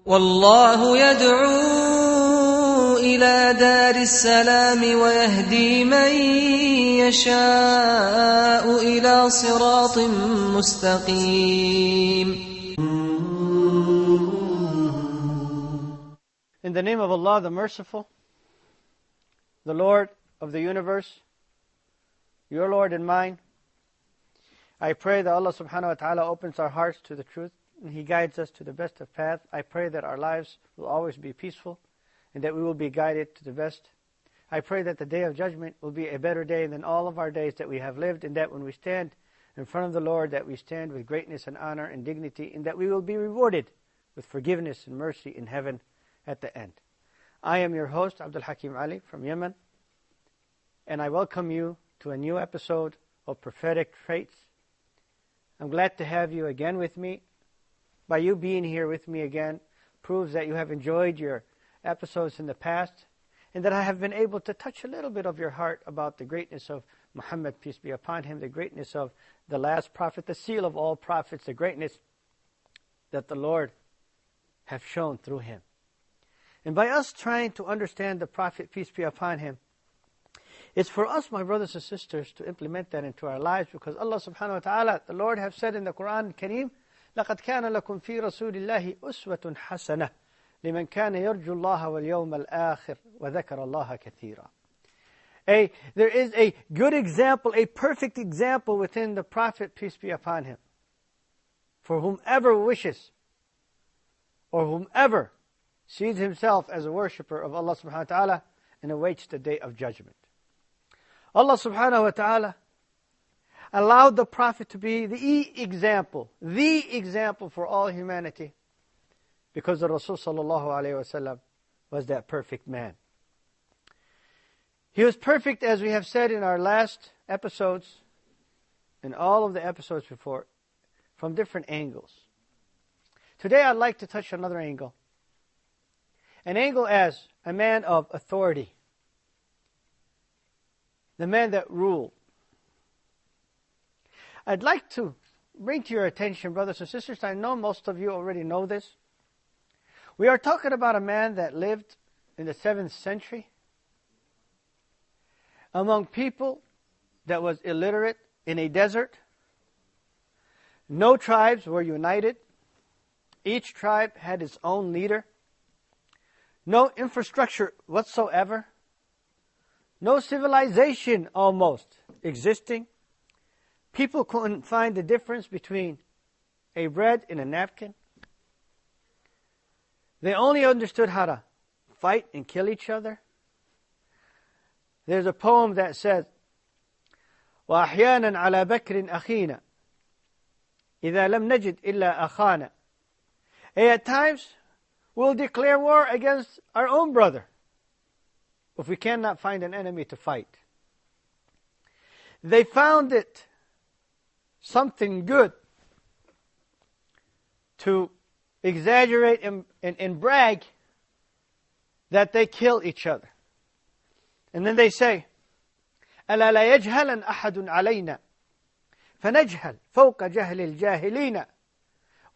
والله يدعو إلى دار السلام ويهدي من يشاء إلى صراط مستقيم. In the name of Allah, the Merciful, the Lord of the universe, your Lord and mine, I pray that Allah subhanahu wa ta'ala opens our hearts to the truth and He guides us to the best of path. I pray that our lives will always be peaceful and that we will be guided to the best. I pray that the day of judgment will be a better day than all of our days that we have lived, and that when we stand in front of the Lord, that we stand with greatness and honor and dignity, and that we will be rewarded with forgiveness and mercy in heaven at the end. I am your host, Abdulhakim Ali from Yemen, and I welcome you to a new episode of Prophetic Traits. I'm glad to have you again with me. By you being here with me again proves that you have enjoyed your episodes in the past, and that I have been able to touch a little bit of your heart about the greatness of Muhammad, peace be upon him, the greatness of the last prophet, the seal of all prophets, the greatness that the Lord have shown through him. And by us trying to understand the Prophet, peace be upon him, it's for us, my brothers and sisters, to implement that into our lives, because Allah subhanahu wa ta'ala, the Lord have said in the Quran al-Kareem, لَقَدْ كَانَ لَكُمْ فِي رَسُولِ اللَّهِ أُسْوَةٌ حَسَنَةٌ لِمَنْ كَانَ يَرْجُو اللَّهَ وَالْيَوْمَ الْآخِرَ وَذَكَرَ اللَّهَ كَثِيرًا. There is a good example, a perfect example within the Prophet, peace be upon him, for whomever wishes or whomever sees himself as a worshipper of Allah subhanahu wa ta'ala and awaits the day of judgment. Allah subhanahu wa ta'ala allowed the Prophet to be the example for all humanity, because the Rasul sallallahu alayhi wa sallam was that perfect man. He was perfect, as we have said in our last episodes, and all of the episodes before, from different angles. Today I'd like to touch another angle. An angle as a man of authority. The man that ruled. I'd like to bring to your attention, brothers and sisters, I know most of you already know this. We are talking about a man that lived in the 7th century among people that was illiterate in a desert. No tribes were united. Each tribe had its own leader. No infrastructure whatsoever. No civilization almost existing. People couldn't find the difference between a bread and a napkin. They only understood how to fight and kill each other. There's a poem that says, وَأَحْيَانًا عَلَى بَكْرٍ أَخِينَا إِذَا لَمْ نَجِدْ إِلَّا أَخَانَا. At times, we'll declare war against our own brother if we cannot find an enemy to fight. They found it something good to exaggerate and brag that they kill each other. And then they say, أَلَا لَا يَجْهَلًا أَحَدٌ عَلَيْنَا فَنَجْهَلْ فَوْقَ جَهْلِ الْجَاهِلِينَ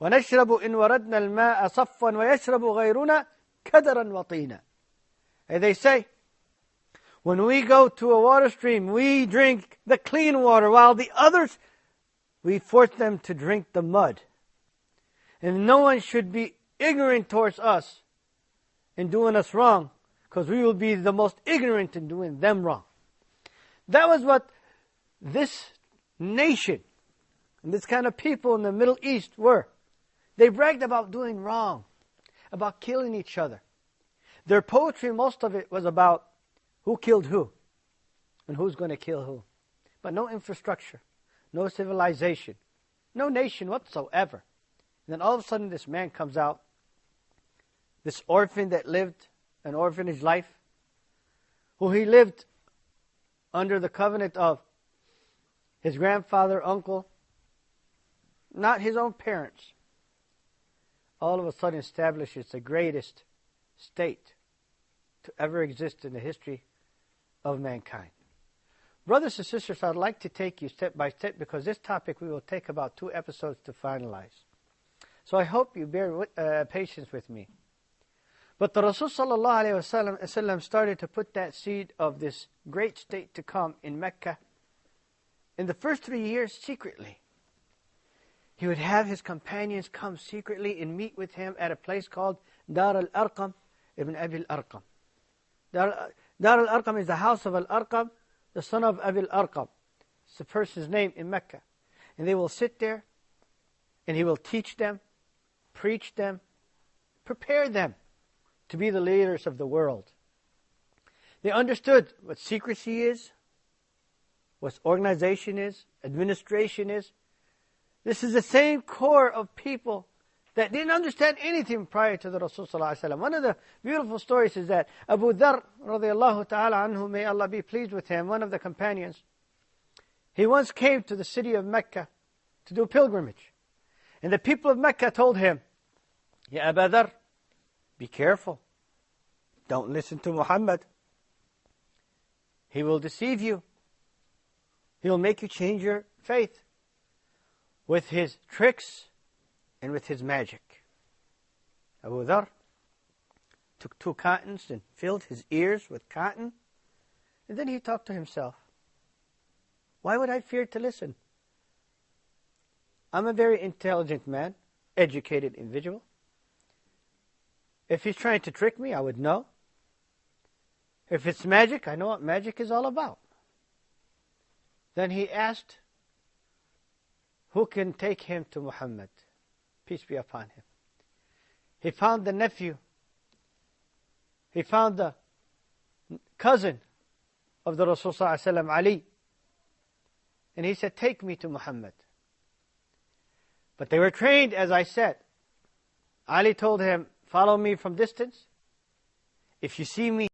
وَنَشْرَبُ إِنْ وَرَدْنَا الْمَاءَ صَفًّا وَيَشْرَبُ غَيْرُنَا كَدَرًا وَطِينًا. And they say, when we go to a water stream, we drink the clean water, while the others, we force them to drink the mud. And no one should be ignorant towards us in doing us wrong, because we will be the most ignorant in doing them wrong. That was what this nation and this kind of people in the Middle East were. They bragged about doing wrong, about killing each other. Their poetry, most of it was about who killed who and who's going to kill who. But no infrastructure, no civilization, no nation whatsoever. And then all of a sudden this man comes out, this orphan that lived an orphanage life, who he lived under the covenant of his grandfather, uncle, not his own parents. All of a sudden establishes the greatest state to ever exist in the history of mankind. Brothers and sisters, I'd like to take you step by step, because this topic we will take about 2 episodes to finalize. So I hope you bear patience with me. But the Rasul sallallahu alayhi wasallam started to put that seed of this great state to come in Mecca in the first 3 years secretly. He would have his companions come secretly and meet with him at a place called Dar al-Arqam ibn Abi al-Arqam. Dar al-Arqam is the house of al-Arqam, the son of Abi al-Arqam. It's the person's name in Mecca. And they will sit there and he will teach them, preach them, prepare them to be the leaders of the world. They understood what secrecy is, what organization is, administration is. This is the same core of people that didn't understand anything prior to the Rasul sallallahu alaihi wasallam. One of the beautiful stories is that Abu Dharr radiallahu ta'ala anhu, may Allah be pleased with him, one of the companions, he once came to the city of Mecca to do pilgrimage. And the people of Mecca told him, Ya Abu Dharr, be careful. Don't listen to Muhammad. He will deceive you. He will make you change your faith with his tricks and with his magic. Abu Dharr took 2 cottons and filled his ears with cotton. And then he talked to himself. Why would I fear to listen? I'm a very intelligent man, educated individual. If he's trying to trick me, I would know. If it's magic, I know what magic is all about. Then he asked, who can take him to Muhammad? Peace be upon him. He found the nephew. He found the cousin of the Rasul sallallahu alaihi wasallam, Ali. And he said, take me to Muhammad. But they were trained, as I said. Ali told him, follow me from distance. If you see me